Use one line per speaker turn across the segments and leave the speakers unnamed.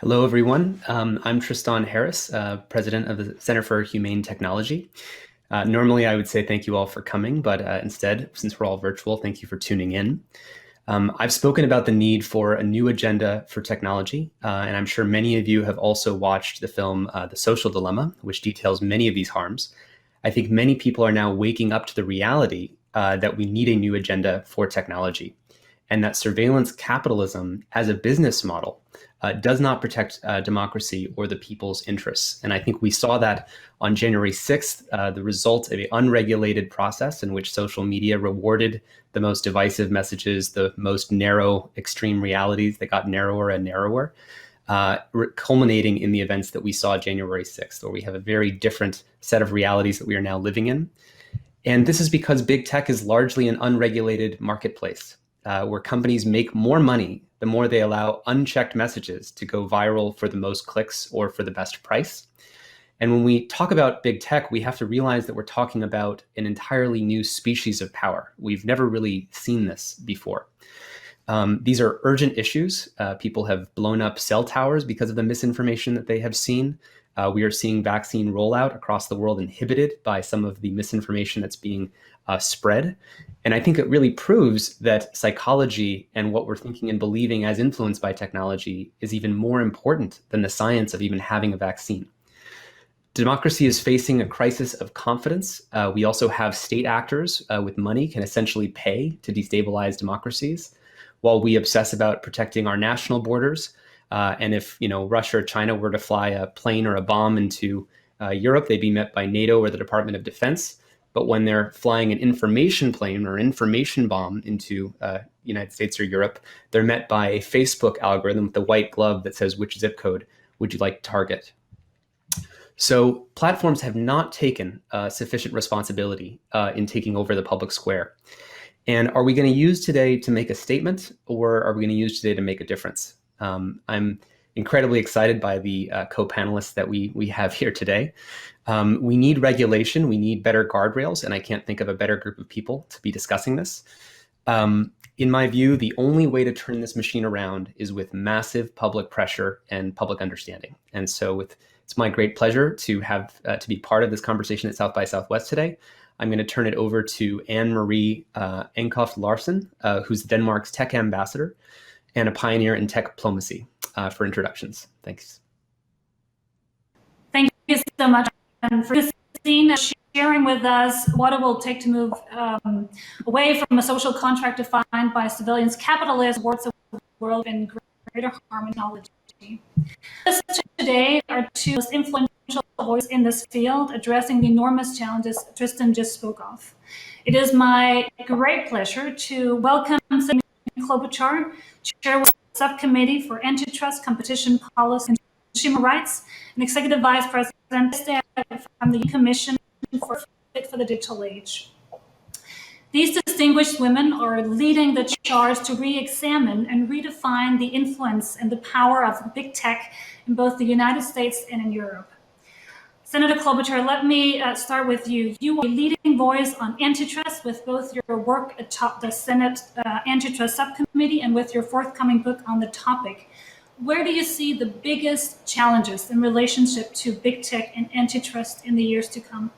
Hello, everyone. I'm Tristan Harris, president of the Center for Humane Technology. Normally, I would say thank you all for coming, but instead, since we're all virtual, thank you for tuning in. I've spoken about the need for a new agenda for technology, and I'm sure many of you have also watched the film The Social Dilemma, which details many of these harms. I think many people are now waking up to the reality that we need a new agenda for technology, and that surveillance capitalism as a business model does not protect democracy or the people's interests. And I think we saw that on January 6th, the result of an unregulated process in which social media rewarded the most divisive messages, the most narrow, extreme realities that got narrower and narrower, culminating in the events that we saw January 6th, where we have a very different set of realities that we are now living in. And this is because big tech is largely an unregulated marketplace, where companies make more money the more they allow unchecked messages to go viral for the most clicks or for the best price. And when we talk about big tech, we have to realize that we're talking about an entirely new species of power. We've never really seen this before. These are urgent issues. People have blown up cell towers because of the misinformation that they have seen. We are seeing vaccine rollout across the world inhibited by some of the misinformation that's being spread. And I think it really proves that psychology and what we're thinking and believing as influenced by technology is even more important than the science of even having a vaccine. Democracy is facing a crisis of confidence. We also have state actors with money can essentially pay to destabilize democracies, while we obsess about protecting our national borders. And if Russia or China were to fly a plane or a bomb into Europe, they'd be met by NATO or the Department of Defense. But when they're flying an information plane or information bomb into United States or Europe, they're met by a Facebook algorithm with the white glove that says, which zip code would you like to target? So platforms have not taken sufficient responsibility in taking over the public square. And are we going to use today to make a statement, or are we going to use today to make a difference? I'm incredibly excited by the co-panelists that we have here today. We need regulation, we need better guardrails, and I can't think of a better group of people to be discussing this. In my view, the only way to turn this machine around is with massive public pressure and public understanding. And so it's my great pleasure to have to be part of this conversation at South by Southwest today. I'm going to turn it over to Anne-Marie Enkoft Larsen, who's Denmark's tech ambassador and a pioneer in tech diplomacy, for introductions. Thanks.
Thank you so much for sharing with us what it will take to move away from a social contract defined by civilians, capitalists, towards a world in greater harmony. Today are two most influential voices in this field addressing the enormous challenges Tristan just spoke of. It is my great pleasure to welcome Klobuchar, Chair of the Subcommittee for Antitrust, Competition Policy, and Consumer Rights, and Executive Vice President from the Commission for Fit for the Digital Age. These distinguished women are leading the charge to re-examine and redefine the influence and the power of big tech in both the United States and in Europe. Senator Klobuchar, let me start with you. You are a leading voice on antitrust with both your work atop the Senate Antitrust Subcommittee and with your forthcoming book on the topic. Where do you see the biggest challenges in relationship to big tech and antitrust in the years to come?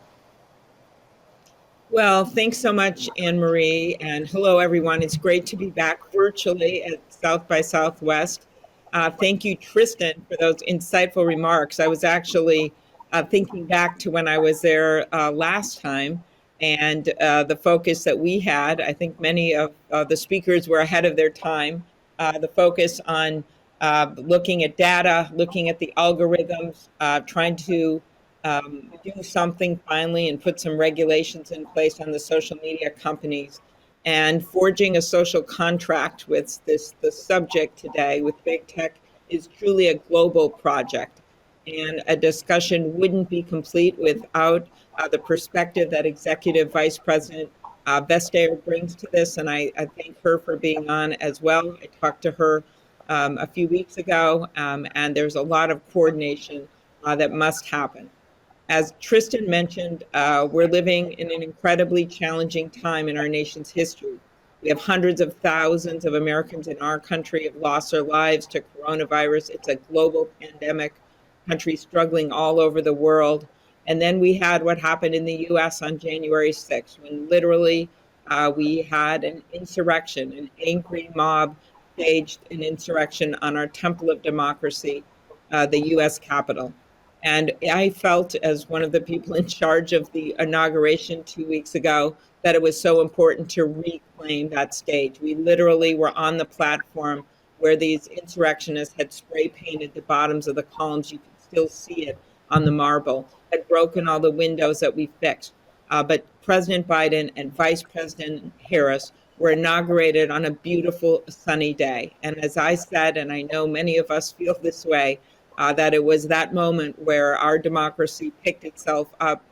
Well, thanks so much, Anne-Marie, and hello, everyone. It's great to be back virtually at South by Southwest. Thank you, Tristan, for those insightful remarks. I was actually thinking back to when I was there last time, and the focus that we had. I think many of the speakers were ahead of their time. The focus on looking at data, looking at the algorithms, trying to do something finally and put some regulations in place on the social media companies, and forging a social contract with the subject today with big tech is truly a global project. And a discussion wouldn't be complete without the perspective that Executive Vice President Vestager brings to this. And I thank her for being on as well. I talked to her a few weeks ago, and there's a lot of coordination that must happen. As Tristan mentioned, we're living in an incredibly challenging time in our nation's history. We have hundreds of thousands of Americans in our country have lost their lives to coronavirus. It's a global pandemic, countries struggling all over the world. And then we had what happened in the US on January 6th, when literally we had an insurrection, an angry mob staged an insurrection on our temple of democracy, the US Capitol. And I felt, as one of the people in charge of the inauguration 2 weeks ago, that it was so important to reclaim that stage. We literally were on the platform where these insurrectionists had spray painted the bottoms of the columns. You can still see it on the marble, had broken all the windows that we fixed. But President Biden and Vice President Harris were inaugurated on a beautiful sunny day. And as I said, and I know many of us feel this way, that it was that moment where our democracy picked itself up,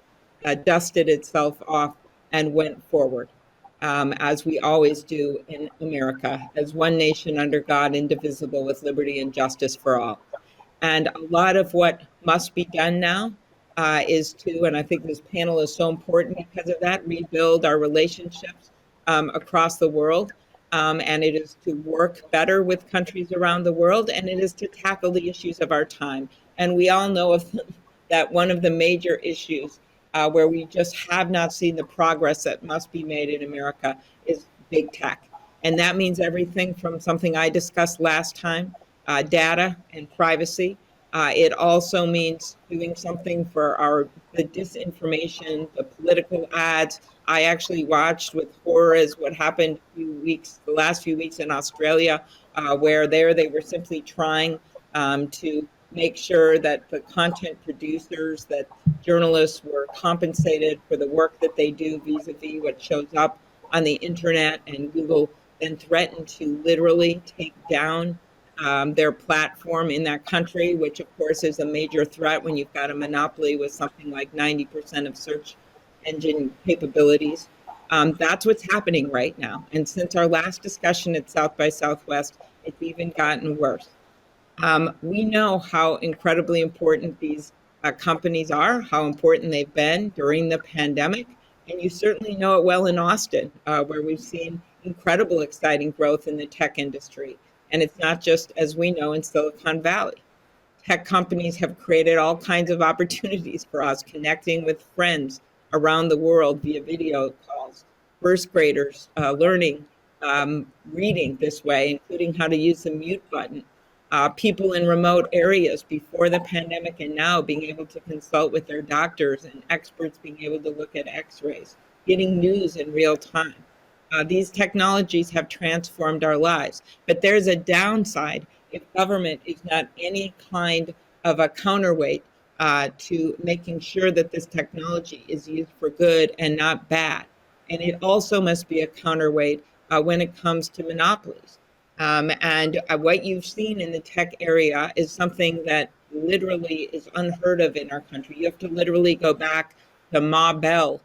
dusted itself off, and went forward, as we always do in America, as one nation under God, indivisible, with liberty and justice for all. And a lot of what must be done now is to, and I think this panel is so important because of that, rebuild our relationships across the world. And it is to work better with countries around the world, and it is to tackle the issues of our time. And we all know of them, that one of the major issues where we just have not seen the progress that must be made in America is big tech. And that means everything from something I discussed last time, data and privacy. It also means doing something for the disinformation, the political ads. I actually watched with horror as what happened the last few weeks in Australia, where they were simply trying to make sure that the content producers, that journalists were compensated for the work that they do vis-a-vis what shows up on the internet, and Google then threatened to literally take down their platform in that country, which of course is a major threat when you've got a monopoly with something like 90% of search engine capabilities. That's what's happening right now. And since our last discussion at South by Southwest, it's even gotten worse. We know how incredibly important these companies are, how important they've been during the pandemic. And you certainly know it well in Austin, where we've seen incredible, exciting growth in the tech industry. And it's not just, as we know, in Silicon Valley. Tech companies have created all kinds of opportunities for us, connecting with friends around the world via video calls, first graders learning, reading this way, including how to use the mute button. People in remote areas before the pandemic and now being able to consult with their doctors, and experts being able to look at x-rays, getting news in real time. These technologies have transformed our lives, but there's a downside if government is not any kind of a counterweight to making sure that this technology is used for good and not bad. And it also must be a counterweight when it comes to monopolies. And what you've seen in the tech area is something that literally is unheard of in our country. You have to literally go back to Ma Bell,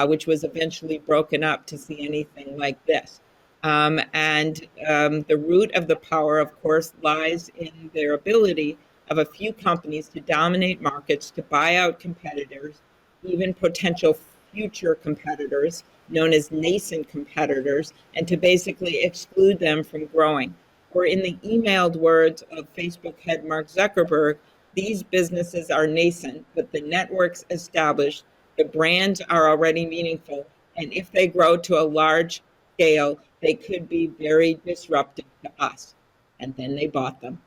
which was eventually broken up, to see anything like this. The root of the power, of course, lies in their ability of a few companies to dominate markets, to buy out competitors, even potential future competitors, known as nascent competitors, and to basically exclude them from growing. Or in the emailed words of Facebook head Mark Zuckerberg, these businesses are nascent, but the networks established, the brands are already meaningful, and if they grow to a large scale, they could be very disruptive to us. And then they bought them.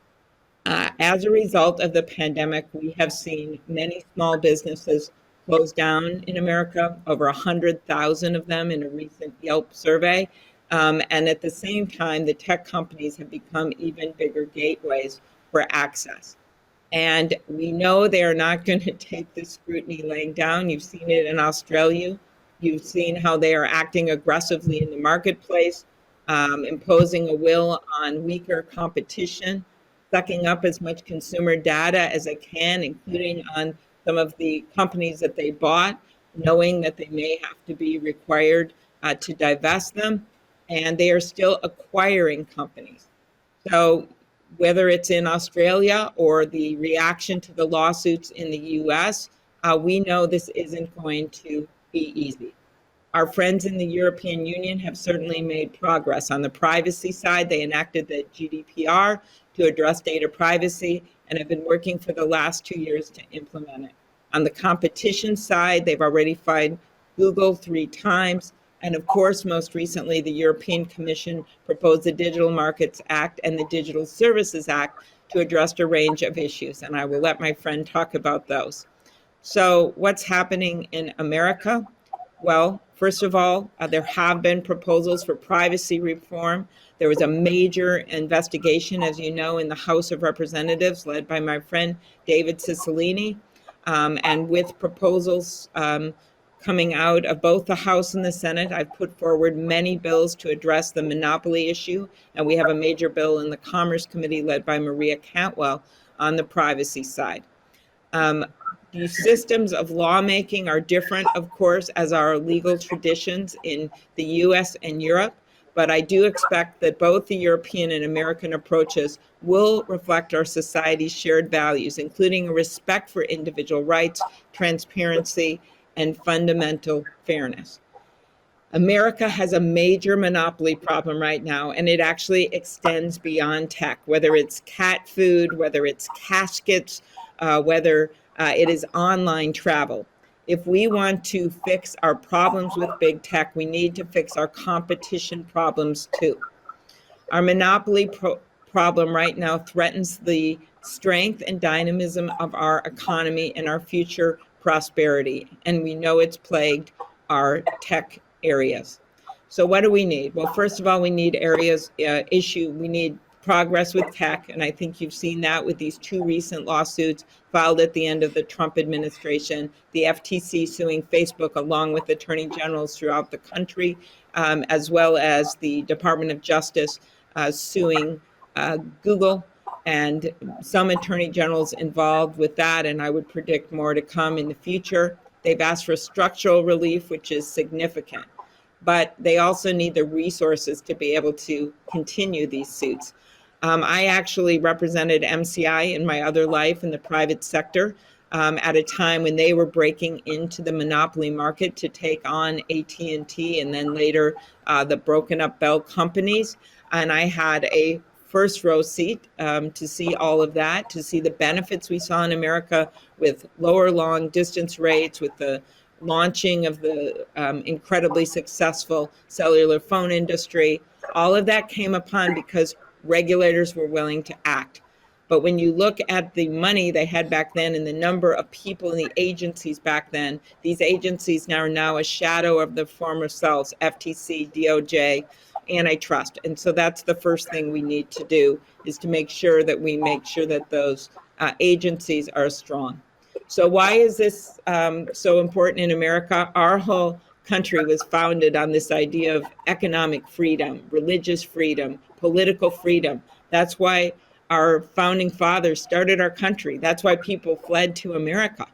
As a result of the pandemic, we have seen many small businesses close down in America, over 100,000 of them in a recent Yelp survey. And at the same time, the tech companies have become even bigger gateways for access. And we know they are not going to take this scrutiny laying down. You've seen it in Australia. You've seen how they are acting aggressively in the marketplace, imposing a will on weaker competition, sucking up as much consumer data as it can, including on some of the companies that they bought, knowing that they may have to be required to divest them. And they are still acquiring companies. So whether it's in Australia or the reaction to the lawsuits in the US, we know this isn't going to be easy. Our friends in the European Union have certainly made progress. On the privacy side, they enacted the GDPR to address data privacy and have been working for the last 2 years to implement it. On the competition side, they've already fined Google 3 times. And of course, most recently, the European Commission proposed the Digital Markets Act and the Digital Services Act to address a range of issues. And I will let my friend talk about those. So what's happening in America? Well, first of all, there have been proposals for privacy reform. There was a major investigation, as you know, in the House of Representatives led by my friend David Cicilline, and with proposals coming out of both the House and the Senate. I've put forward many bills to address the monopoly issue, and we have a major bill in the Commerce Committee led by Maria Cantwell on the privacy side. The systems of lawmaking are different, of course, as our legal traditions in the US and Europe, but I do expect that both the European and American approaches will reflect our society's shared values, including a respect for individual rights, transparency, and fundamental fairness. America has a major monopoly problem right now, and it actually extends beyond tech, whether it's cat food, whether it's caskets, whether it is online travel. If we want to fix our problems with big tech, we need to fix our competition problems too. Our monopoly problem right now threatens the strength and dynamism of our economy and our future prosperity, and we know it's plagued our tech areas. So what do we need? Well, first of all, we need we need progress with tech, and I think you've seen that with these 2 recent lawsuits filed at the end of the Trump administration, the FTC suing Facebook along with attorney generals throughout the country, as well as the Department of Justice suing Google, and some attorney generals involved with that, and I would predict more to come in the future. They've asked for structural relief, which is significant, but they also need the resources to be able to continue these suits. I actually represented MCI in my other life in the private sector at a time when they were breaking into the monopoly market to take on AT&T and then later the broken up Bell companies. And I had a first row seat to see all of that, to see the benefits we saw in America with lower long distance rates, with the launching of the incredibly successful cellular phone industry. All of that came upon because regulators were willing to act. But when you look at the money they had back then and the number of people in the agencies back then, these agencies are now a shadow of the former selves, FTC, DOJ, Antitrust. And so that's the first thing we need to do, is to make sure that those agencies are strong. So why is this so important in America? Our whole country was founded on this idea of economic freedom, religious freedom, political freedom. That's why our founding fathers started our country. That's why people fled to America.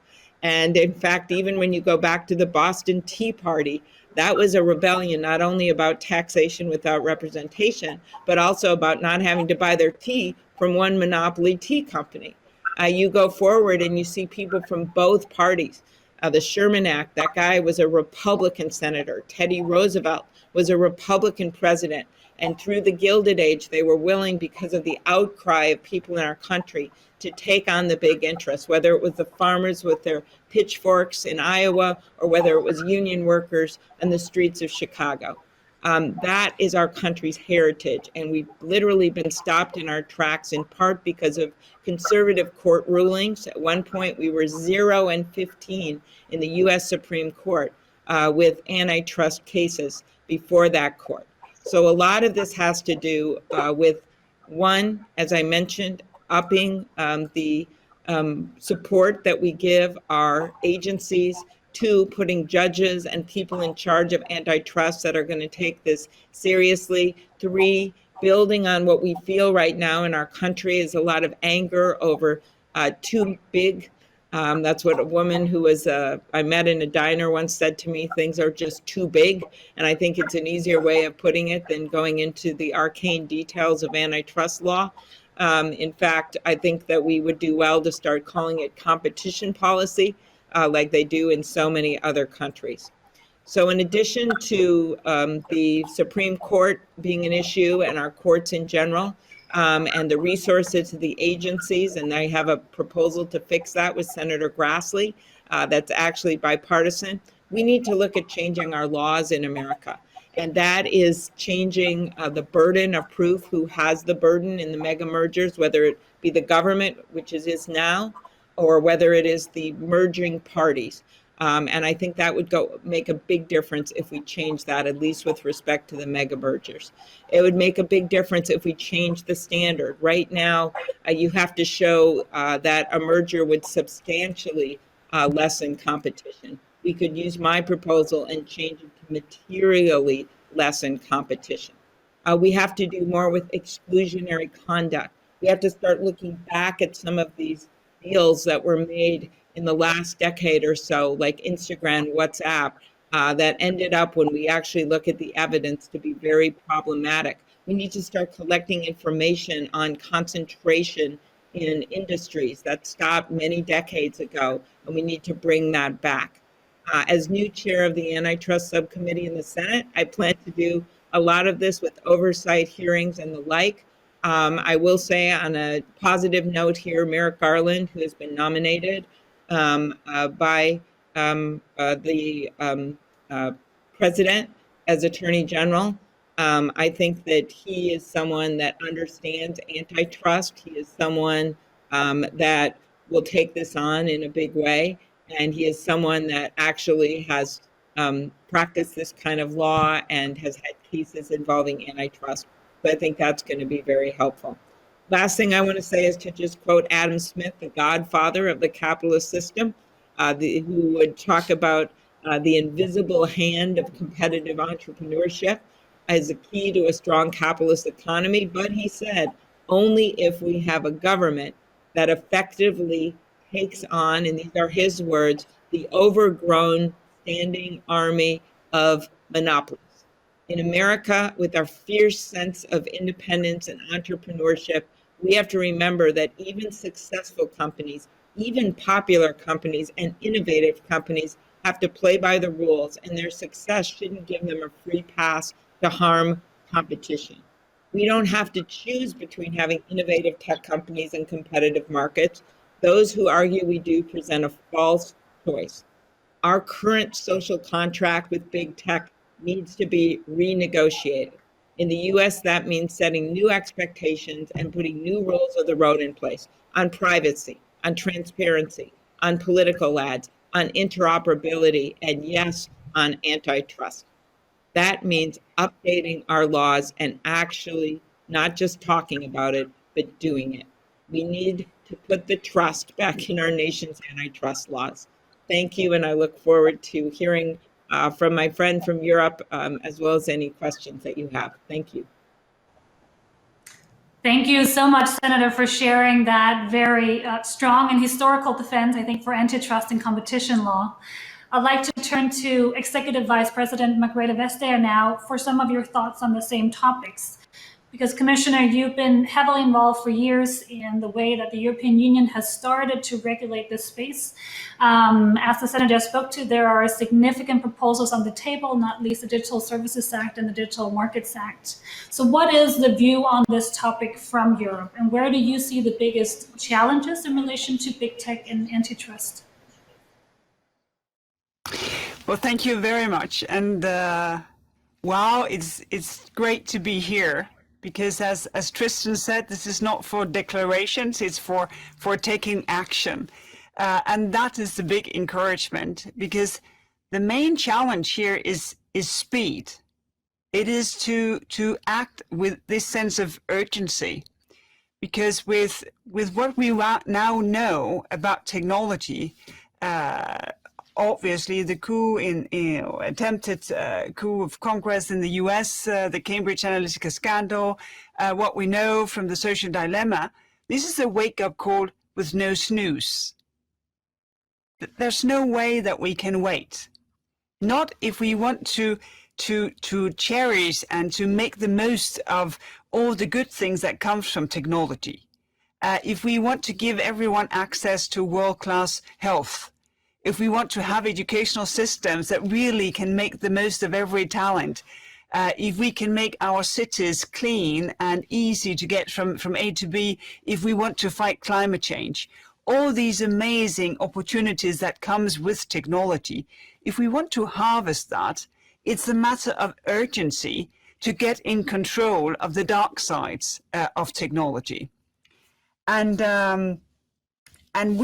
And in fact, even when you go back to the Boston Tea Party, that was a rebellion not only about taxation without representation, but also about not having to buy their tea from one monopoly tea company. You go forward and you see people from both parties. The Sherman Act, that guy was a Republican senator. Teddy Roosevelt was a Republican president. And through the Gilded Age, they were willing, because of the outcry of people in our country, to take on the big interests, whether it was the farmers with their pitchforks in Iowa or whether it was union workers in the streets of Chicago. That is our country's heritage, and we've literally been stopped in our tracks in part because of conservative court rulings. At one point, we were 0-15 in the U.S. Supreme Court with antitrust cases before that court. So a lot of this has to do with, one, as I mentioned, upping the support that we give our agencies. 2, putting judges and people in charge of antitrust that are going to take this seriously. 3, building on what we feel right now in our country is a lot of anger over too big. That's what a woman who was I met in a diner once said to me, things are just too big. And I think it's an easier way of putting it than going into the arcane details of antitrust law. In fact, I think that we would do well to start calling it competition policy, like they do in so many other countries. So in addition to the Supreme Court being an issue and our courts in general, and the resources to the agencies, and I have a proposal to fix that with Senator Grassley that's actually bipartisan, we need to look at changing our laws in America. And that is changing the burden of proof, who has the burden in the mega mergers, whether it be the government, which it is now, or whether it is the merging parties. And I think that would make a big difference if we change that, at least with respect to the mega mergers. It would make a big difference if we change the standard. Right now, you have to show that a merger would substantially lessen competition. We could use my proposal and change it to materially lessen competition. We have to do more with exclusionary conduct. We have to start looking back at some of these deals that were made in the last decade or so, like Instagram, WhatsApp, that ended up, when we actually look at the evidence, to be very problematic. We need to start collecting information on concentration in industries that stopped many decades ago, and we need to bring that back. As new chair of the Antitrust Subcommittee in the Senate, I plan to do a lot of this with oversight hearings and the like. I will say, on a positive note here, Merrick Garland, who has been nominated by the president as Attorney General. I think that he is someone that understands antitrust. He is someone that will take this on in a big way. And he is someone that actually has practiced this kind of law and has had cases involving antitrust. So I think that's going to be very helpful. Last thing I want to say is to just quote Adam Smith, the godfather of the capitalist system, who would talk about the invisible hand of competitive entrepreneurship as a key to a strong capitalist economy. But he said, only if we have a government that effectively takes on, and these are his words, the overgrown standing army of monopolies. In America, with our fierce sense of independence and entrepreneurship, we have to remember that even successful companies, even popular companies and innovative companies have to play by the rules, and their success shouldn't give them a free pass to harm competition. We don't have to choose between having innovative tech companies and competitive markets. Those who argue we do present a false choice. Our current social contract with big tech needs to be renegotiated. In the US, that means setting new expectations and putting new rules of the road in place on privacy, on transparency, on political ads, on interoperability, and yes, on antitrust. That means updating our laws and actually not just talking about it, but doing it. We need to put the trust back in our nation's antitrust laws. Thank you, and I look forward to hearing from my friend from Europe, as well as any questions that you have. Thank you.
Thank you so much, Senator, for sharing that very strong and historical defense, I think, for antitrust and competition law. I'd like to turn to Executive Vice President Margrethe Vestager now for some of your thoughts on the same topics. Because, Commissioner, you've been heavily involved for years in the way that the European Union has started to regulate this space. As the Senator spoke to, there are significant proposals on the table, not least the Digital Services Act and the Digital Markets Act. So what is the view on this topic from Europe, and where do you see the biggest challenges in relation to big tech and antitrust?
Well, thank you very much. And wow, it's great to be here. Because as Tristan said, this is not for declarations, it's for taking action. And that is the big encouragement, because the main challenge here is speed. It is to act with this sense of urgency. Because with what we now know about technology, obviously, the attempted coup of Congress in the US, the Cambridge Analytica scandal, what we know from the social dilemma, this is a wake-up call with no snooze. There's no way that we can wait. Not if we want to cherish and to make the most of all the good things that comes from technology. If we want to give everyone access to world-class health, if we want to have educational systems that really can make the most of every talent, if we can make our cities clean and easy to get from A to B, if we want to fight climate change, all these amazing opportunities that comes with technology, if we want to harvest that, it's a matter of urgency to get in control of the dark sides of technology. And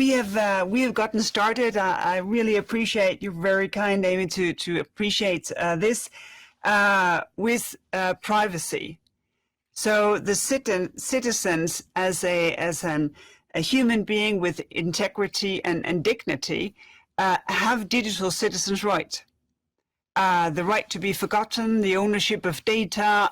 we have gotten started. I really appreciate you're very kind, Amy, to appreciate this with privacy. So the citizens, as a human being with integrity and dignity, have digital citizens' rights. The right to be forgotten, the ownership of data,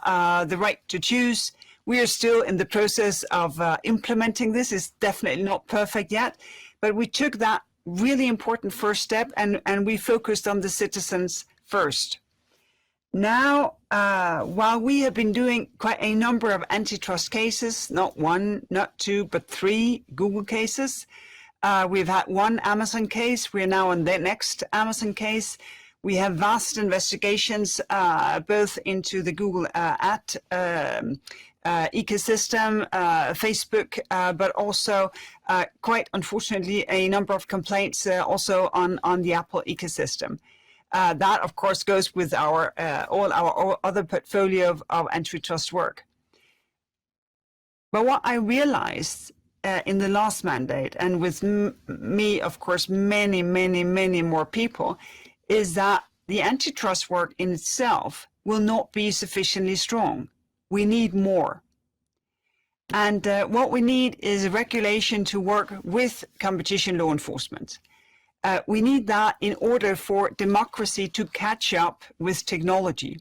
the right to choose. We are still in the process of implementing this. It's definitely not perfect yet, but we took that really important first step and we focused on the citizens first. Now, while we have been doing quite a number of antitrust cases, not one, not two, but 3 Google cases, we've had one Amazon case. We're now on the next Amazon case. We have vast investigations, both into the Google ad ecosystem, Facebook, but also, quite unfortunately, a number of complaints also on the Apple ecosystem. That, of course, goes with our all our other portfolio of antitrust work. But what I realized in the last mandate, and with me, of course, many more people, is that the antitrust work in itself will not be sufficiently strong. We need more. And what we need is a regulation to work with competition law enforcement. We need that in order for democracy to catch up with technology.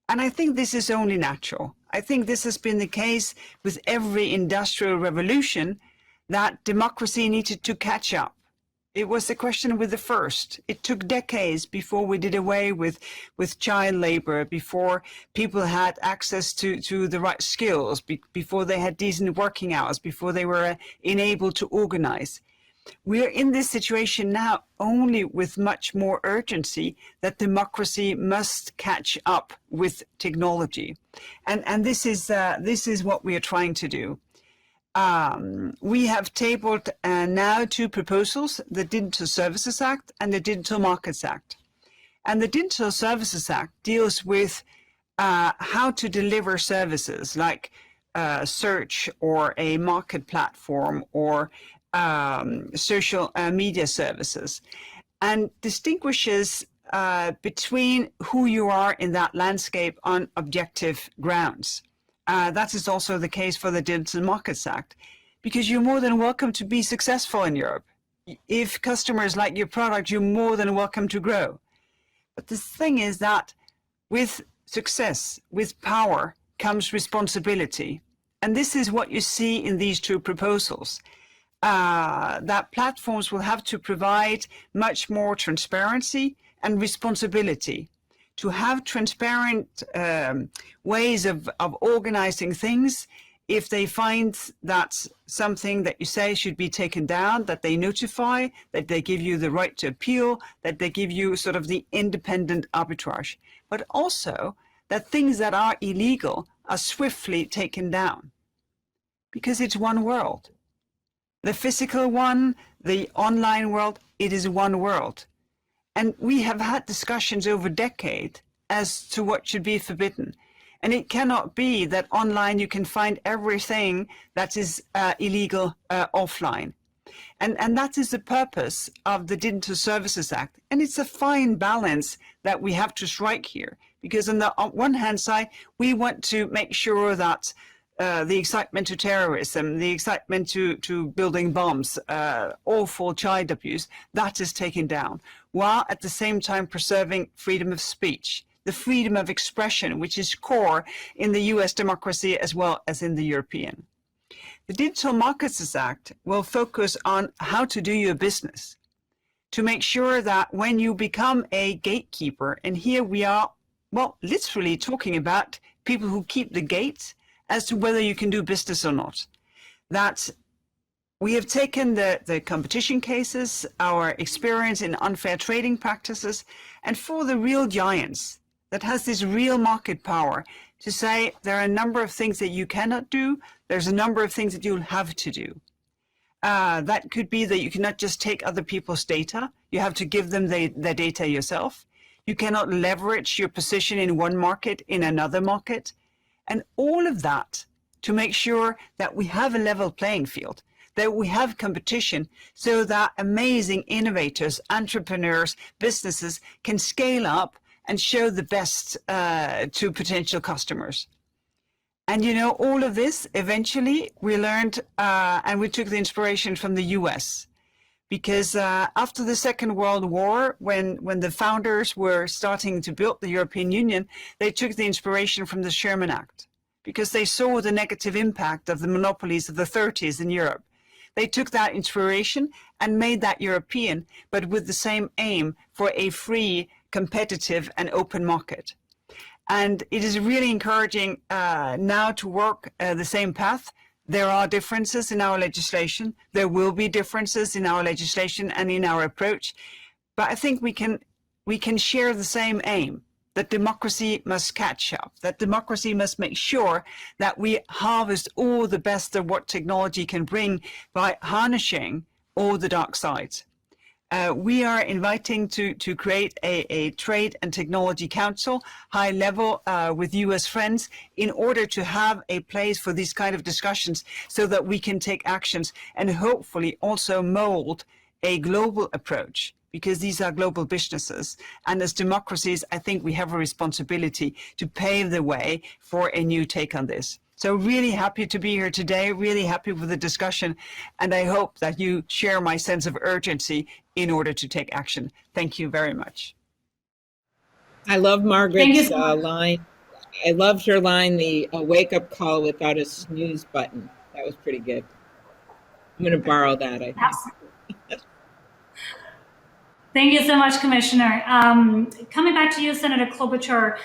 And I think this is only natural. I think this has been the case with every industrial revolution, that democracy needed to catch up. It was the question with the first. It took decades before we did away with child labor, before people had access to the right skills, before they had decent working hours, before they were enabled to organize. We are in this situation now only with much more urgency that democracy must catch up with technology. And this is what we are trying to do. We have tabled now 2 proposals, the Digital Services Act and the Digital Markets Act. And the Digital Services Act deals with how to deliver services like search or a market platform or social media services, and distinguishes between who you are in that landscape on objective grounds. That is also the case for the Digital Markets Act, because you're more than welcome to be successful in Europe. If customers like your product, you're more than welcome to grow. But the thing is that with success, with power, comes responsibility. And this is what you see in these 2 proposals. That platforms will have to provide much more transparency and responsibility, to have transparent ways of organizing things. If they find that something that you say should be taken down, that they notify, that they give you the right to appeal, that they give you sort of the independent arbitrage, but also that things that are illegal are swiftly taken down, because it's one world. The physical one, the online world, it is one world. And we have had discussions over decades as to what should be forbidden. And it cannot be that online you can find everything that is illegal offline. And that is the purpose of the Digital Services Act. And it's a fine balance that we have to strike here. Because on the one hand side, we want to make sure that the excitement to terrorism, the excitement to building bombs, awful child abuse, that is taken down, while at the same time preserving freedom of speech, the freedom of expression, which is core in the US democracy as well as in the European. The Digital Markets Act will focus on how to do your business, to make sure that when you become a gatekeeper, and here we are, well, literally talking about people who keep the gates as to whether you can do business or not, that we have taken the competition cases, our experience in unfair trading practices, and for the real giants that has this real market power to say there are a number of things that you cannot do, there's a number of things that you'll have to do. That could be that you cannot just take other people's data, you have to give them their data yourself. You cannot leverage your position in one market in another market. And all of that to make sure that we have a level playing field, that we have competition so that amazing innovators, entrepreneurs, businesses can scale up and show the best to potential customers. And you know, all of this, eventually we learned and we took the inspiration from the US. Because after the Second World War, when the founders were starting to build the European Union, they took the inspiration from the Sherman Act, because they saw the negative impact of the monopolies of the 30s in Europe. They took that inspiration and made that European, but with the same aim for a free, competitive, and open market. And it is really encouraging now to work the same path. There are differences in our legislation. There will be differences in our legislation and in our approach. But I think we can share the same aim, that democracy must catch up, that democracy must make sure that we harvest all the best of what technology can bring by harnessing all the dark sides. We are inviting to create a trade and technology council, high level with US friends, in order to have a place for these kind of discussions so that we can take actions and hopefully also mold a global approach, because these are global businesses. And as democracies, I think we have a responsibility to pave the way for a new take on this. So really happy to be here today, really happy with the discussion, and I hope that you share my sense of urgency in order to take action. Thank you very much.
I love Margaret's line. I loved her line, the wake-up call without a snooze button. That was pretty good. I'm going to borrow that, I think.
Thank you so much, Commissioner. Coming back to you, Senator Klobuchar,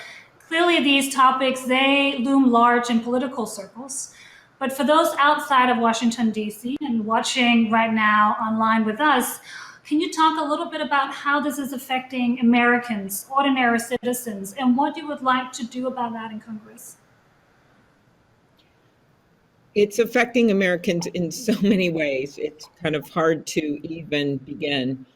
clearly these topics, they loom large in political circles. But for those outside of Washington, D.C. and watching right now online with us, can you talk a little bit about how this is affecting Americans, ordinary citizens, and what you would like to do about that in Congress?
It's affecting Americans in so many ways. It's kind of hard to even begin.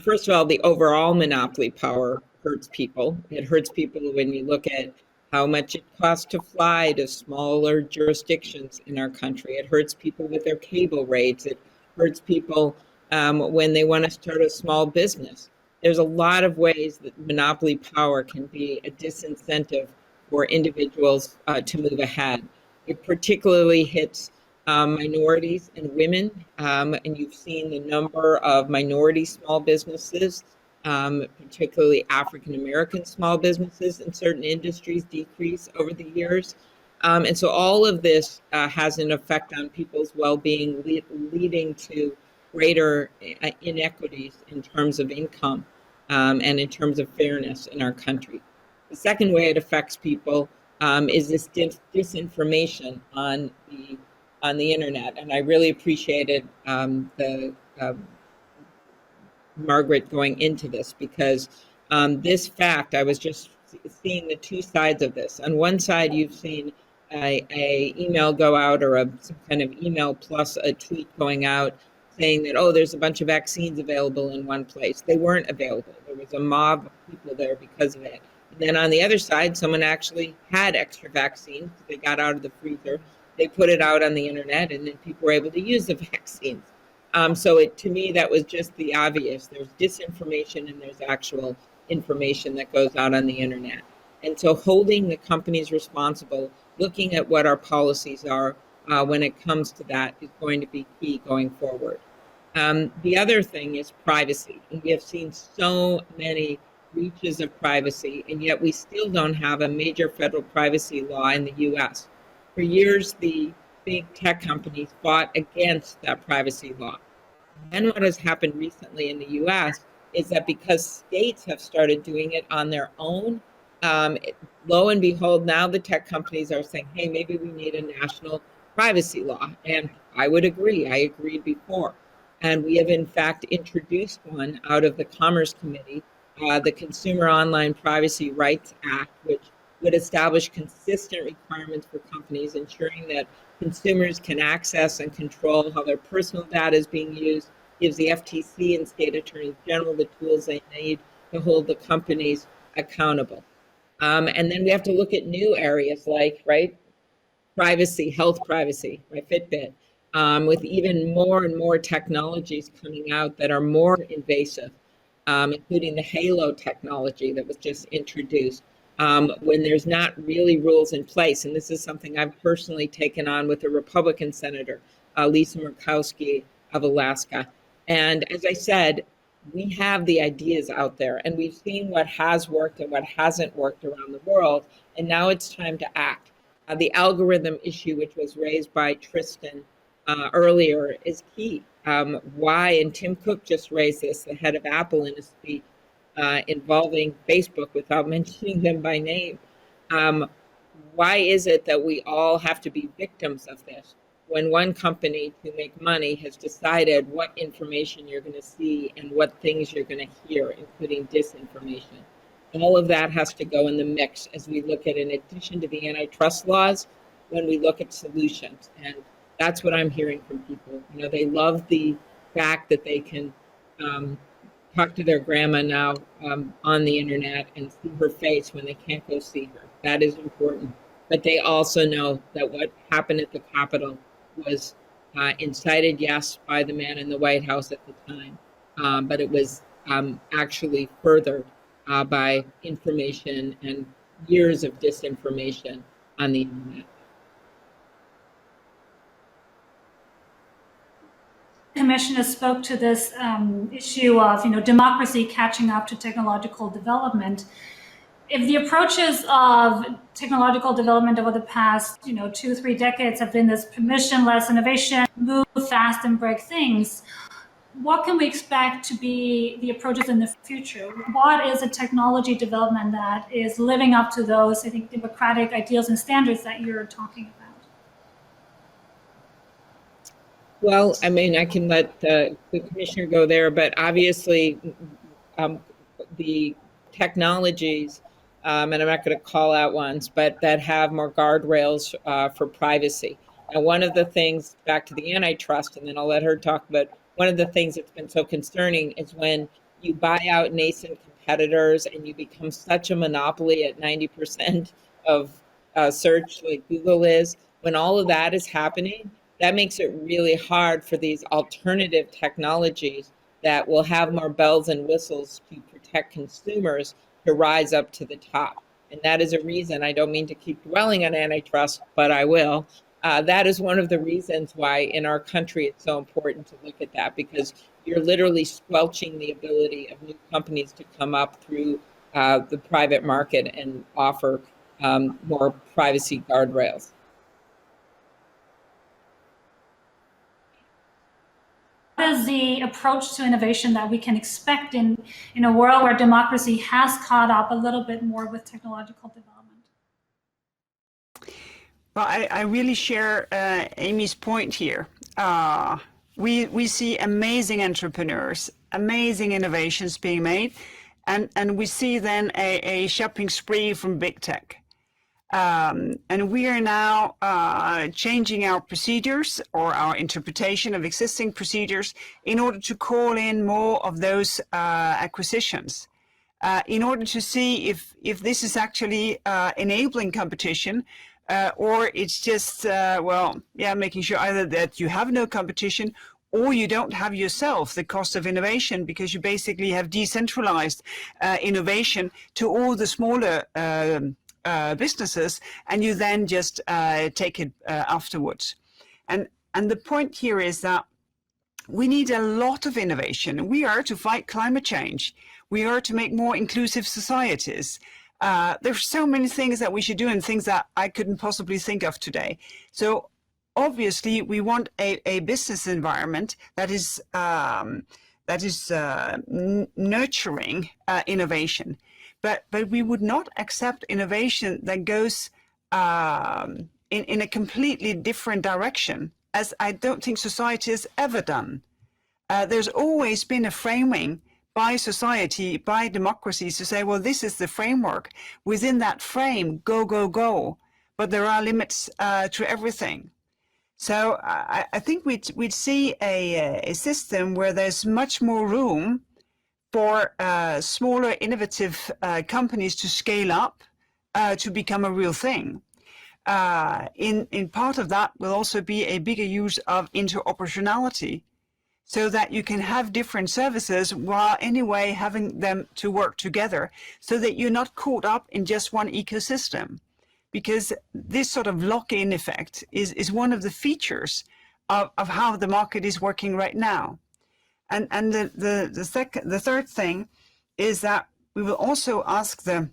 First of all, the overall monopoly power hurts people. It hurts people when you look at how much it costs to fly to smaller jurisdictions in our country. It hurts people with their cable rates. It hurts people when they want to start a small business. There's a lot of ways that monopoly power can be a disincentive for individuals to move ahead. It particularly hits minorities and women, and you've seen the number of minority small businesses, particularly African-American small businesses in certain industries, decrease over the years. And so all of this has an effect on people's well-being, leading to greater inequities in terms of income and in terms of fairness in our country. The second way it affects people is this disinformation on the internet, and I really appreciated Margaret going into this, because this fact, I was just seeing the two sides of this. On one side, you've seen a email go out, or some kind of email plus a tweet going out saying that, oh, there's a bunch of vaccines available in one place. They weren't available. There was a mob of people there because of it. And then on the other side, someone actually had extra vaccines. They got out of the freezer. They put it out on the internet, and then people were able to use the vaccines. So to me, that was just the obvious. There's disinformation and there's actual information that goes out on the internet. And so holding the companies responsible, looking at what our policies are when it comes to that, is going to be key going forward. The other thing is privacy. And we have seen so many breaches of privacy, and yet we still don't have a major federal privacy law in the US. For years, the big tech companies fought against that privacy law. And what has happened recently in the US is that because states have started doing it on their own, lo and behold, now the tech companies are saying, hey, maybe we need a national privacy law. And I would agree. I agreed before. And we have, in fact, introduced one out of the Commerce Committee, the Consumer Online Privacy Rights Act, which would establish consistent requirements for companies, ensuring that consumers can access and control how their personal data is being used, gives the FTC and state attorneys general the tools they need to hold the companies accountable. And then we have to look at new areas like, right, privacy, health privacy, right, Fitbit, with even more and more technologies coming out that are more invasive, including the Halo technology that was just introduced, when there's not really rules in place. And this is something I've personally taken on with a Republican senator, Lisa Murkowski of Alaska. And as I said, we have the ideas out there, and we've seen what has worked and what hasn't worked around the world, and now it's time to act. The algorithm issue, which was raised by Tristan earlier, is key. Why, and Tim Cook just raised this, the head of Apple, in a speech involving Facebook without mentioning them by name. Why is it that we all have to be victims of this when one company, to make money, has decided what information you're going to see and what things you're going to hear, including disinformation? All of that has to go in the mix as we look at, in addition to the antitrust laws, when we look at solutions. And that's what I'm hearing from people. You know, they love the fact that they can talk to their grandma now on the internet and see her face when they can't go see her. That is important. But they also know that what happened at the Capitol was incited, yes, by the man in the White House at the time, but it was actually furthered by information and years of disinformation on the internet.
Commissioner spoke to this issue of, democracy catching up to technological development. If the approaches of technological development over the past, 2-3 decades have been this permissionless innovation, move fast and break things, what can we expect to be the approaches in the future? What is a technology development that is living up to those, I think, democratic ideals and standards that you're talking about?
Well, I mean, I can let the commissioner go there, but obviously the technologies, and I'm not going to call out ones, but that have more guardrails for privacy. And one of the things, back to the antitrust, and then I'll let her talk, but one of the things that's been so concerning is when you buy out nascent competitors and you become such a monopoly at 90% of search like Google is, when all of that is happening, that makes it really hard for these alternative technologies that will have more bells and whistles to protect consumers to rise up to the top. And that is a reason, I don't mean to keep dwelling on antitrust, but I will. That is one of the reasons why in our country it's so important to look at that, because you're literally squelching the ability of new companies to come up through the private market and offer more privacy guardrails.
What is the approach to innovation that we can expect in a world where democracy has caught up a little bit more with technological development?
Well, I really share Amy's point here. We see amazing entrepreneurs, amazing innovations being made, and we see then a shopping spree from big tech. And we are now changing our procedures or our interpretation of existing procedures in order to call in more of those acquisitions, in order to see if this is actually enabling competition, or it's just, making sure either that you have no competition or you don't have yourself the cost of innovation, because you basically have decentralized innovation to all the smaller businesses, and you then just take it afterwards. And the point here is that we need a lot of innovation. We are to fight climate change. We are to make more inclusive societies. There's so many things that we should do, and things that I couldn't possibly think of today. So obviously we want a business environment that is nurturing innovation. But we would not accept innovation that goes in a completely different direction, as I don't think society has ever done. There's always been a framing by society, by democracies to say, well, this is the framework. Within that frame, go, go, go. But there are limits to everything. So I think we'd see a system where there's much more room for smaller, innovative companies to scale up to become a real thing. In part of that will also be a bigger use of interoperationality, so that you can have different services while anyway having them to work together, so that you're not caught up in just one ecosystem. Because this sort of lock-in effect is one of the features of how the market is working right now. And the third thing is that we will also ask the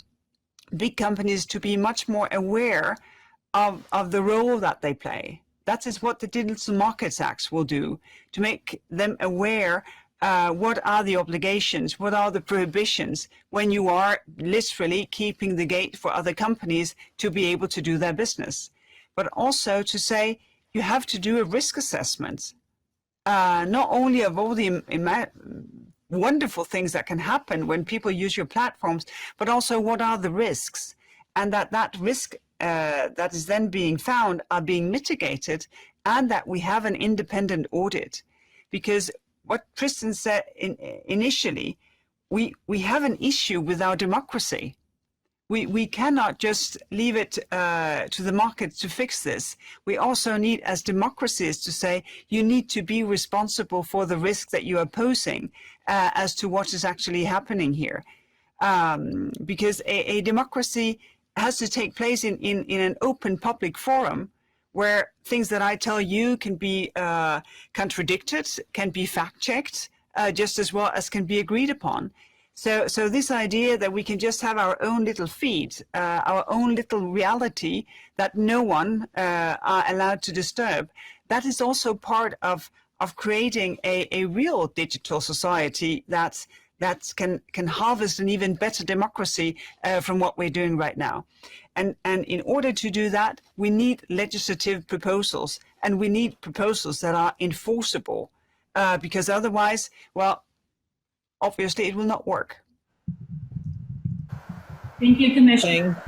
big companies to be much more aware of the role that they play. That is what the Digital Markets Act will do, to make them aware what are the obligations, what are the prohibitions when you are literally keeping the gate for other companies to be able to do their business. But also to say you have to do a risk assessment, not only of all the wonderful things that can happen when people use your platforms, but also what are the risks, and that risk that is then being found are being mitigated, and that we have an independent audit. Because what Tristan said initially, we have an issue with our democracy. We cannot just leave it to the market to fix this. We also need, as democracies, to say you need to be responsible for the risk that you are posing as to what is actually happening here. Because a democracy has to take place in an open public forum, where things that I tell you can be contradicted, can be fact-checked, just as well as can be agreed upon. So this idea that we can just have our own little feed, our own little reality that no one are allowed to disturb, that is also part of creating a real digital society that can harvest an even better democracy from what we're doing right now. And in order to do that, we need legislative proposals, and we need proposals that are enforceable, because otherwise, well, obviously it will not work.
Thank you, Commissioner.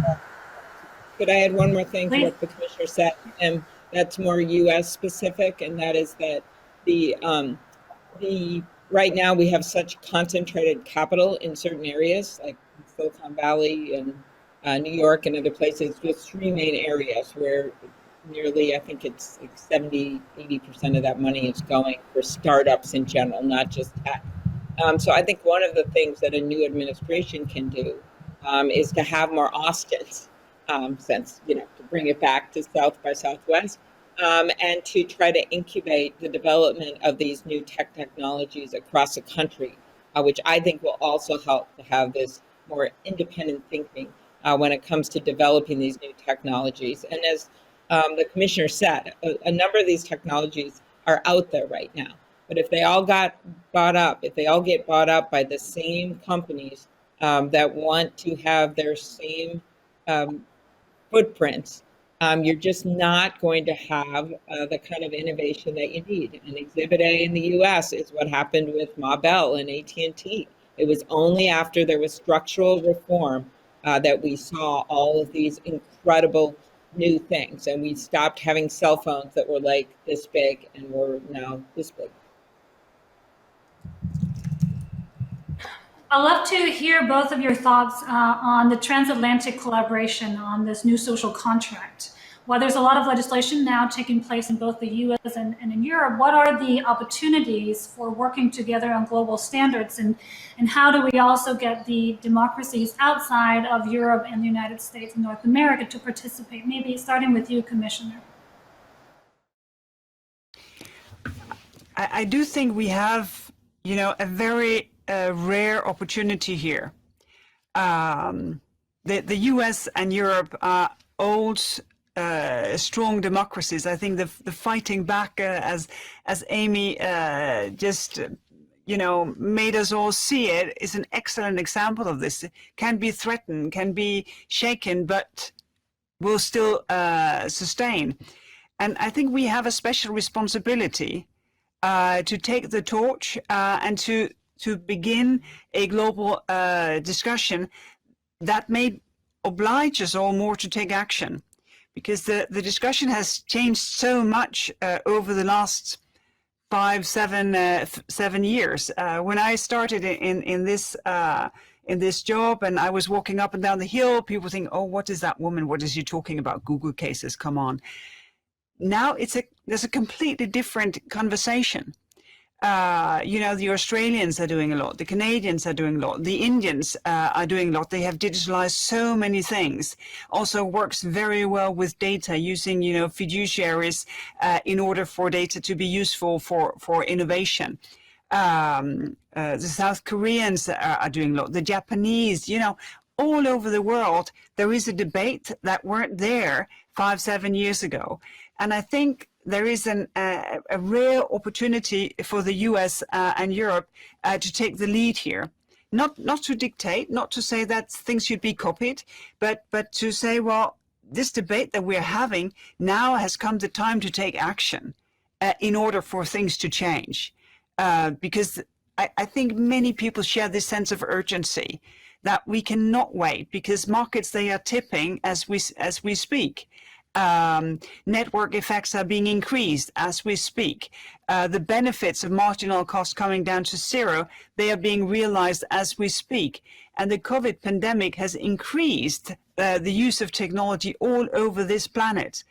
Could I add one more thing
Please.
to what the Commissioner said? And that's more U.S. specific, and that is that the right now we have such concentrated capital in certain areas, like Silicon Valley and New York and other places, just three main areas where nearly, I think it's like 70-80% of that money is going for startups in general, not just tech. So I think one of the things that a new administration can do is to have more Austins, since, to bring it back to South by Southwest, and to try to incubate the development of these new technologies across the country, which I think will also help to have this more independent thinking when it comes to developing these new technologies. And as the Commissioner said, a number of these technologies are out there right now. But if they all got bought up, if they all get bought up by the same companies that want to have their same footprints, you're just not going to have the kind of innovation that you need. And Exhibit A in the U.S. is what happened with Ma Bell and AT&T. It was only after there was structural reform that we saw all of these incredible new things. And we stopped having cell phones that were like this big and were now this big.
I'd love to hear both of your thoughts on the transatlantic collaboration on this new social contract. While there's a lot of legislation now taking place in both the US and in Europe, what are the opportunities for working together on global standards, and how do we also get the democracies outside of Europe and the United States and North America to participate? Maybe starting with you, Commissioner.
I do think we have, a very rare opportunity here. The US and Europe are old, strong democracies. I think the fighting back, as Amy just made us all see it, is an excellent example of this. It can be threatened, can be shaken, but will still sustain. And I think we have a special responsibility to take the torch and to begin a global discussion that may oblige us all more to take action, because the discussion has changed so much over the last 7 years. When I started in this job and I was walking up and down the hill, people think, oh, what is that woman? What is she talking about? Google cases, come on. Now there's a completely different conversation. The Australians are doing a lot, the Canadians are doing a lot, the Indians are doing a lot. They have digitalized so many things. Also works very well with data, using fiduciaries in order for data to be useful for innovation. The South Koreans are doing a lot, the Japanese, all over the world. There is a debate that weren't there 5-7 years ago. And I think there is a rare opportunity for the US and Europe to take the lead here. Not to dictate, not to say that things should be copied, but to say, well, this debate that we're having now has come the time to take action in order for things to change. Because I think many people share this sense of urgency that we cannot wait, because markets, they are tipping as we speak. Network effects are being increased as we speak. The benefits of marginal cost coming down to zero, they are being realized as we speak. And the COVID pandemic has increased the use of technology all over this planet.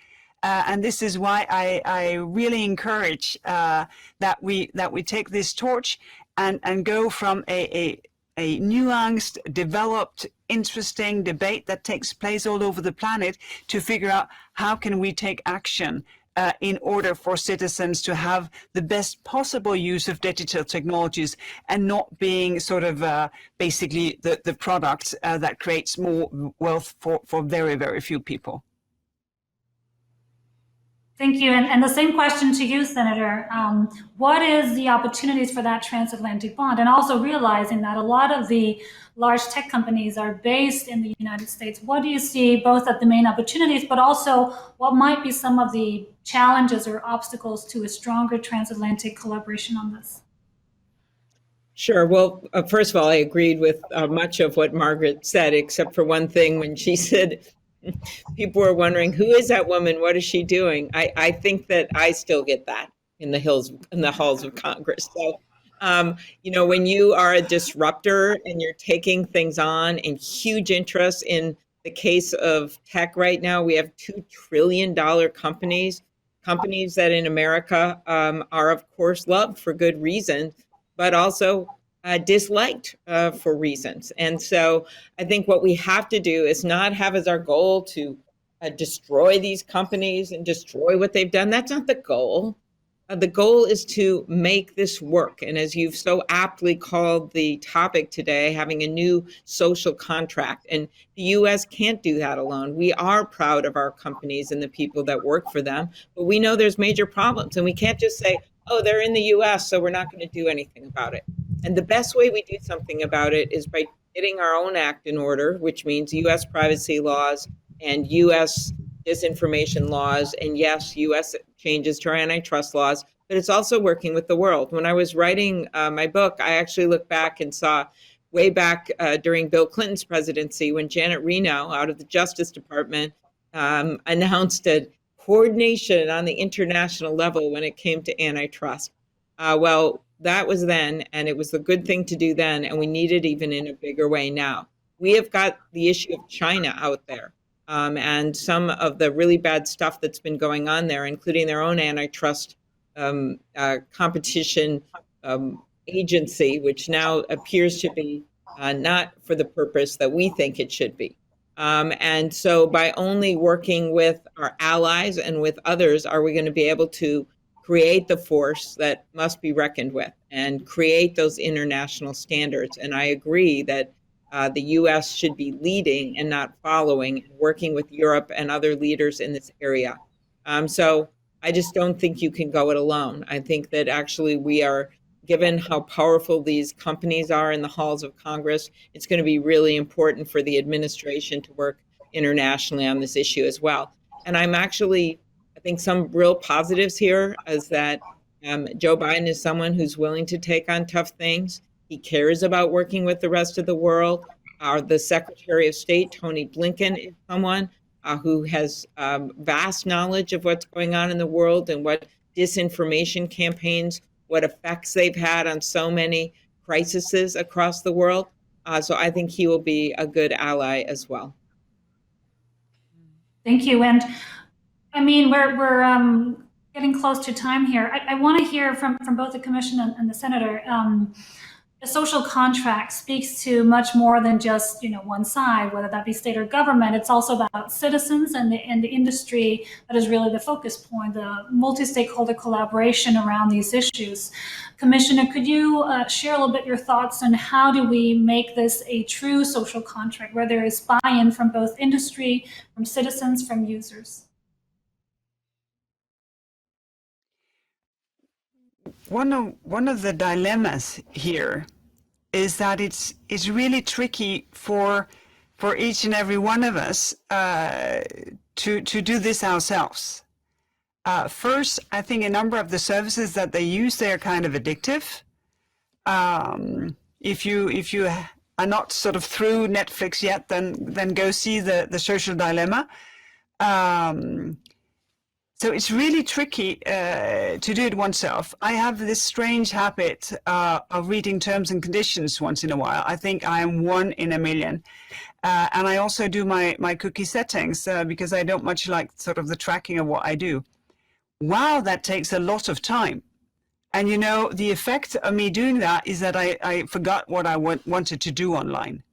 And this is why I really encourage that we take this torch and go from a nuanced, developed, interesting debate that takes place all over the planet to figure out how can we take action in order for citizens to have the best possible use of digital technologies and not being sort of basically the product that creates more wealth for very, very few people.
Thank you. And the same question to you, Senator. What is the opportunities for that transatlantic bond? And also realizing that a lot of the large tech companies are based in the United States. What do you see both at the main opportunities, but also what might be some of the challenges or obstacles to a stronger transatlantic collaboration on this?
Sure. Well, first of all, I agreed with much of what Margaret said, except for one thing when she said, people were wondering, who is that woman? What is she doing? I think that I still get that in the halls of Congress. So, when you are a disruptor and you're taking things on and huge interest in the case of tech right now, we have $2 trillion companies that in America are, of course, loved for good reason, but also disliked for reasons. And so I think what we have to do is not have as our goal to destroy these companies and destroy what they've done. That's not the goal. The goal is to make this work. And as you've so aptly called the topic today, having a new social contract. And the U.S. can't do that alone. We are proud of our companies and the people that work for them, but we know there's major problems. And we can't just say, oh, they're in the U.S., so we're not going to do anything about it. And the best way we do something about it is by getting our own act in order, which means U.S. privacy laws and U.S. disinformation laws, and yes, U.S. changes to our antitrust laws, but it's also working with the world. When I was writing my book, I actually looked back and saw way back during Bill Clinton's presidency when Janet Reno out of the Justice Department announced a coordination on the international level when it came to antitrust. Well, that was then, and it was the good thing to do then, and we need it even in a bigger way now. We have got the issue of China out there, and some of the really bad stuff that's been going on there, including their own antitrust competition agency, which now appears to be not for the purpose that we think it should be. And so by only working with our allies and with others, are we going to be able to create the force that must be reckoned with and create those international standards. And I agree that the U.S. should be leading and not following, working with Europe and other leaders in this area. So I just don't think you can go it alone. I think that actually we are, given how powerful these companies are in the halls of Congress, it's going to be really important for the administration to work internationally on this issue as well. And I think some real positives here is that Joe Biden is someone who's willing to take on tough things. He cares about working with the rest of the world. The Secretary of State, Tony Blinken, is someone who has vast knowledge of what's going on in the world and what disinformation campaigns, what effects they've had on so many crises across the world. So I think he will be a good ally as well.
Thank you. And I mean, we're getting close to time here. I want to hear from both the commission and the senator. The social contract speaks to much more than just one side, whether that be state or government. It's also about citizens and the industry that is really the focus point, the multi-stakeholder collaboration around these issues. Commissioner, could you share a little bit your thoughts on how do we make this a true social contract, where there is buy-in from both industry, from citizens, from users?
One of the dilemmas here is that it's really tricky for each and every one of us to do this ourselves. First, I think a number of the services that they use, they are kind of addictive. If you are not sort of through Netflix yet, then go see the Social Dilemma. So it's really tricky to do it oneself. I have this strange habit of reading terms and conditions once in a while. I think I am 1 in a million. And I also do my cookie settings because I don't much like sort of the tracking of what I do. Wow, that takes a lot of time. And the effect of me doing that is that I forgot what I wanted to do online.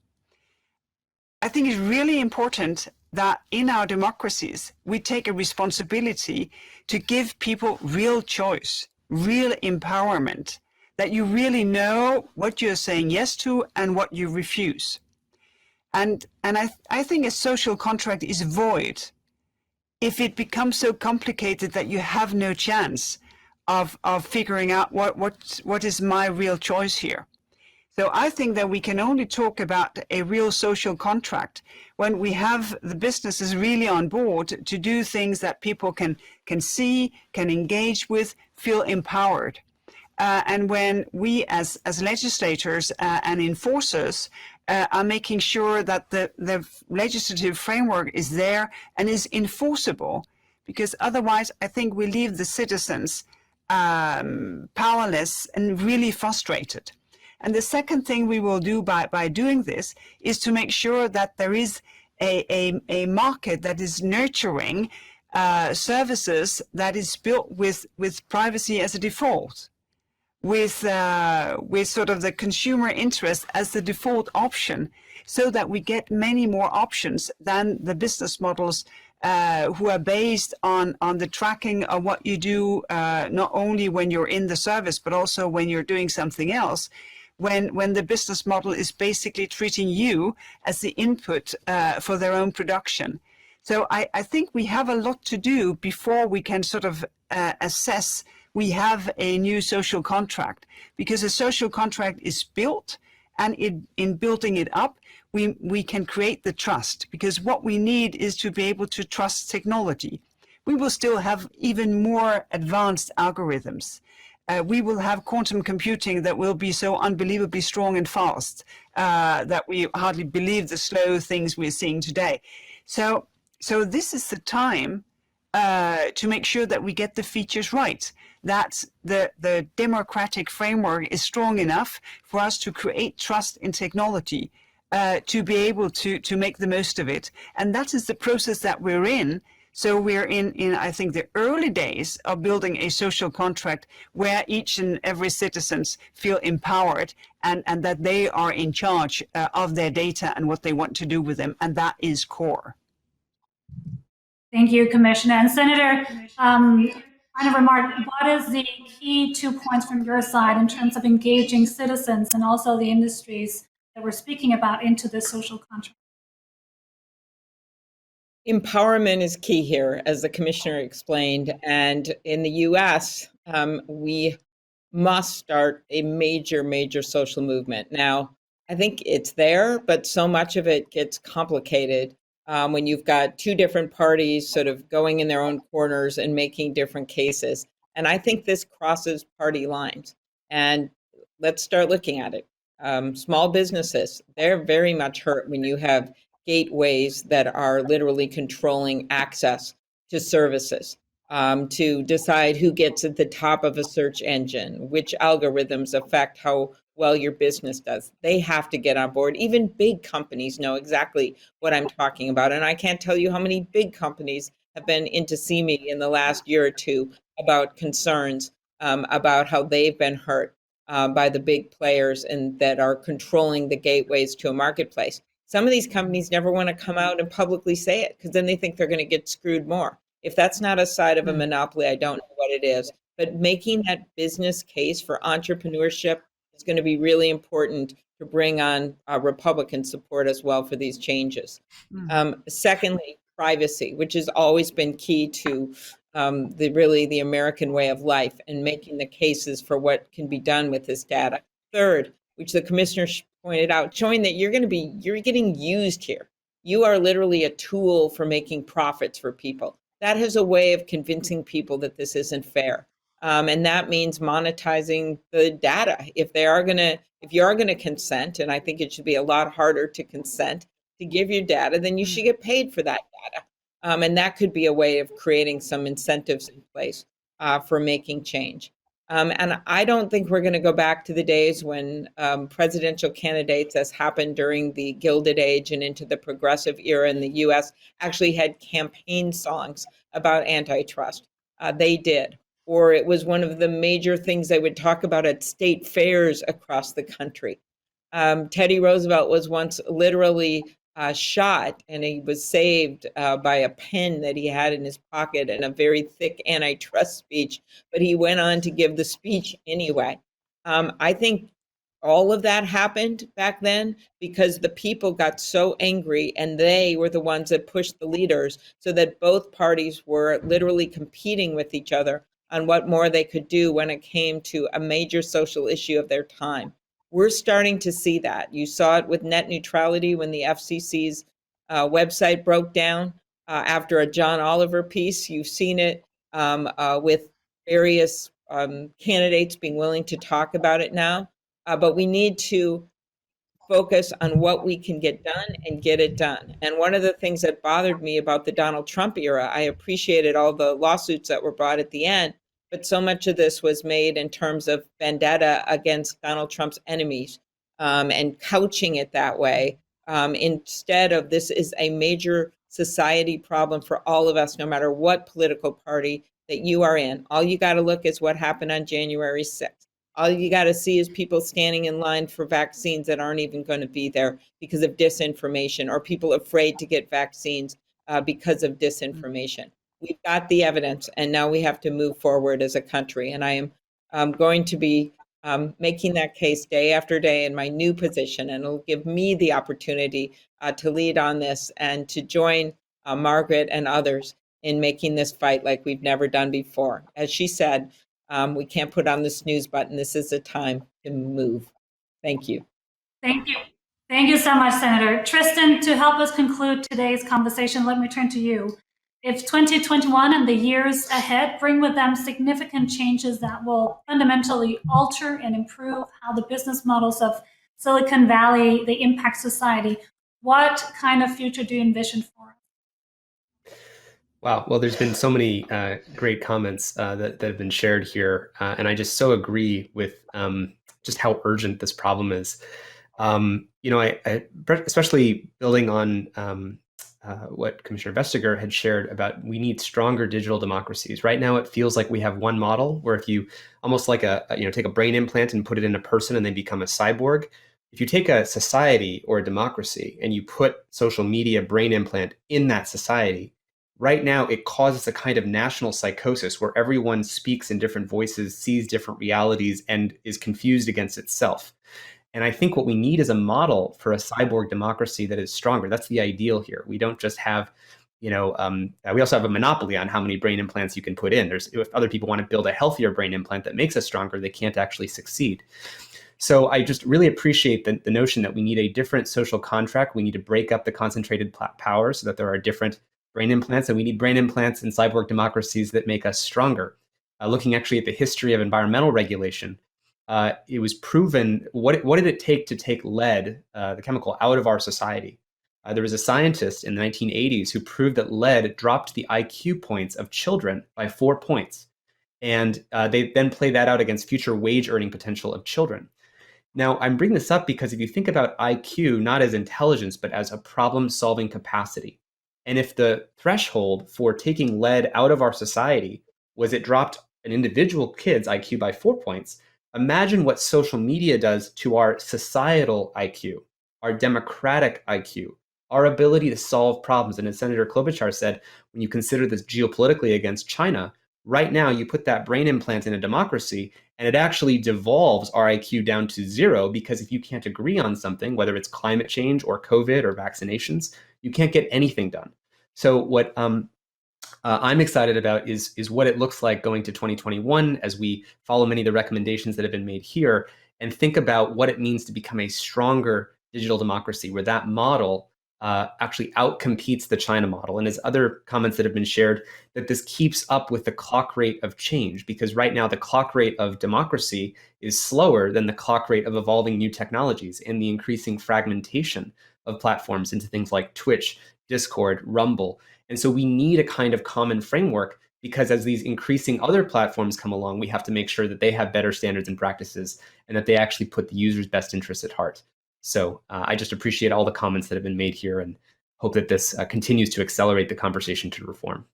I think it's really important that in our democracies, we take a responsibility to give people real choice, real empowerment, that you really know what you're saying yes to and what you refuse. And I think a social contract is void if it becomes so complicated that you have no chance of figuring out what is my real choice here. So I think that we can only talk about a real social contract when we have the businesses really on board to do things that people can see, can engage with, feel empowered. And when we as legislators and enforcers are making sure that the legislative framework is there and is enforceable, because otherwise I think we leave the citizens powerless and really frustrated. And the second thing we will do by doing this is to make sure that there is a market that is nurturing services that is built with privacy as a default, with sort of the consumer interest as the default option, so that we get many more options than the business models who are based on the tracking of what you do, not only when you're in the service, but also when you're doing something else. When the business model is basically treating you as the input for their own production. So I think we have a lot to do before we can sort of assess we have a new social contract, because a social contract is built, and in building it up, we can create the trust, because what we need is to be able to trust technology. We will still have even more advanced algorithms. We will have quantum computing that will be so unbelievably strong and fast that we hardly believe the slow things we're seeing today. So this is the time to make sure that we get the features right, that the democratic framework is strong enough for us to create trust in technology, to be able to make the most of it. And that is the process that we're in. So we're in I think, the early days of building a social contract where each and every citizens feel empowered and that they are in charge of their data and what they want to do with them. And that is core.
Thank you, Commissioner. And Senator, final remark, what is the key 2 points from your side in terms of engaging citizens and also the industries that we're speaking about into this social contract?
Empowerment is key here, as the commissioner explained. And in the US, we must start a major social movement. Now, I think it's there, but so much of it gets complicated when you've got two different parties sort of going in their own corners and making different cases. And I think this crosses party lines. And let's start looking at it. Small businesses, they're very much hurt when you have gateways that are literally controlling access to services, to decide who gets at the top of a search engine, which algorithms affect how well your business does. They have to get on board. Even big companies know exactly what I'm talking about. And I can't tell you how many big companies have been in to see me in the last year or two about concerns about how they've been hurt by the big players and that are controlling the gateways to a marketplace. Some of these companies never want to come out and publicly say it because then they think they're going to get screwed more. If that's not a side of a monopoly, I don't know what it is. But making that business case for entrepreneurship is going to be really important to bring on Republican support as well for these changes. Secondly, privacy, which has always been key to the American way of life and making the cases for what can be done with this data. Third, which the commissioner pointed out, showing that you're getting used here. You are literally a tool for making profits for people. That has a way of convincing people that this isn't fair. And that means monetizing the data. If you are going to consent, and I think it should be a lot harder to consent to give your data, then you should get paid for that data. And that could be a way of creating some incentives in place for making change. And I don't think we're going to go back to the days when presidential candidates, as happened during the Gilded Age and into the progressive era in the US, actually had campaign songs about antitrust. They did. Or it was one of the major things they would talk about at state fairs across the country. Teddy Roosevelt was once literally shot, and he was saved by a pen that he had in his pocket and a very thick antitrust speech, but he went on to give the speech anyway. I think all of that happened back then because the people got so angry, and they were the ones that pushed the leaders so that both parties were literally competing with each other on what more they could do when it came to a major social issue of their time. We're starting to see that. You saw it with net neutrality when the FCC's website broke down after a John Oliver piece. You've seen it with various candidates being willing to talk about it now. But we need to focus on what we can get done and get it done. And one of the things that bothered me about the Donald Trump era, I appreciated all the lawsuits that were brought at the end, but so much of this was made in terms of vendetta against Donald Trump's enemies and couching it that way. Instead of, this is a major society problem for all of us, no matter what political party that you are in. All you got to look is what happened on January 6th. All you got to see is people standing in line for vaccines that aren't even going to be there because of disinformation, or people afraid to get vaccines because of disinformation. We've got the evidence, and now we have to move forward as a country. And I am going to be making that case day after day in my new position, and it'll give me the opportunity to lead on this and to join Margaret and others in making this fight like we've never done before. As she said, we can't put on the snooze button. This is the time to move. Thank you.
Thank you. Thank you so much, Senator. Tristan, to help us conclude today's conversation, let me turn to you. If 2021 and the years ahead bring with them significant changes that will fundamentally alter and improve how the business models of Silicon Valley, they impact society, what kind of future do you envision for us?
Wow. Well, there's been so many great comments that have been shared here. And I just so agree with just how urgent this problem is. I especially building on what Commissioner Vestager had shared about, we need stronger digital democracies. Right now, it feels like we have one model where if you almost like take a brain implant and put it in a person and they become a cyborg. If you take a society or a democracy and you put social media brain implant in that society, right now it causes a kind of national psychosis where everyone speaks in different voices, sees different realities, and is confused against itself. And I think what we need is a model for a cyborg democracy that is stronger. That's the ideal here. We don't just have, we also have a monopoly on how many brain implants you can put in. If other people want to build a healthier brain implant that makes us stronger, they can't actually succeed. So I just really appreciate the notion that we need a different social contract. We need to break up the concentrated power so that there are different brain implants, and we need brain implants in cyborg democracies that make us stronger. Looking actually at the history of environmental regulation, it was proven, what did it take to take lead, the chemical, out of our society? There was a scientist in the 1980s who proved that lead dropped the IQ points of children by 4 points. And they then play that out against future wage earning potential of children. Now, I'm bringing this up because if you think about IQ not as intelligence, but as a problem-solving capacity, and if the threshold for taking lead out of our society was it dropped an individual kid's IQ by 4 points, imagine what social media does to our societal IQ, our democratic IQ, our ability to solve problems. And as Senator Klobuchar said, when you consider this geopolitically against China, right now you put that brain implant in a democracy and it actually devolves our IQ down to 0, because if you can't agree on something, whether it's climate change or COVID or vaccinations, you can't get anything done. So what I'm excited about is what it looks like going to 2021 as we follow many of the recommendations that have been made here and think about what it means to become a stronger digital democracy where that model actually outcompetes the China model. And as other comments that have been shared, that this keeps up with the clock rate of change, because right now the clock rate of democracy is slower than the clock rate of evolving new technologies and the increasing fragmentation of platforms into things like Twitch, Discord, Rumble. And so we need a kind of common framework, because as these increasing other platforms come along, we have to make sure that they have better standards and practices and that they actually put the user's best interests at heart. So I just appreciate all the comments that have been made here and hope that this continues to accelerate the conversation to reform.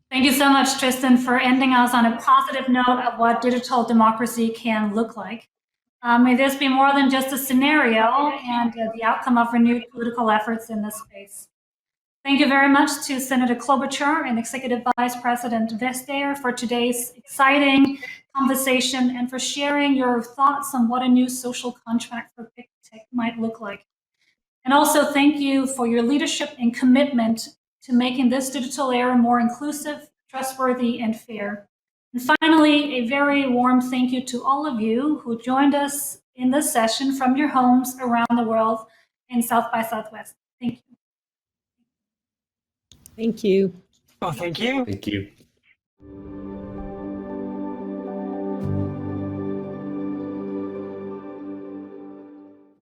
Thank you so much, Tristan, for ending us on a positive note of what digital democracy can look like. May this be more than just a scenario and the outcome of renewed political efforts in this space. Thank you very much to Senator Klobuchar and Executive Vice President Vestager for today's exciting conversation and for sharing your thoughts on what a new social contract for big tech might look like. And also thank you for your leadership and commitment to making this digital era more inclusive, trustworthy, and fair. And finally, a very warm thank you to all of you who joined us in this session from your homes around the world in South by Southwest. Thank you.
Thank you.
Oh, thank you.
Thank you.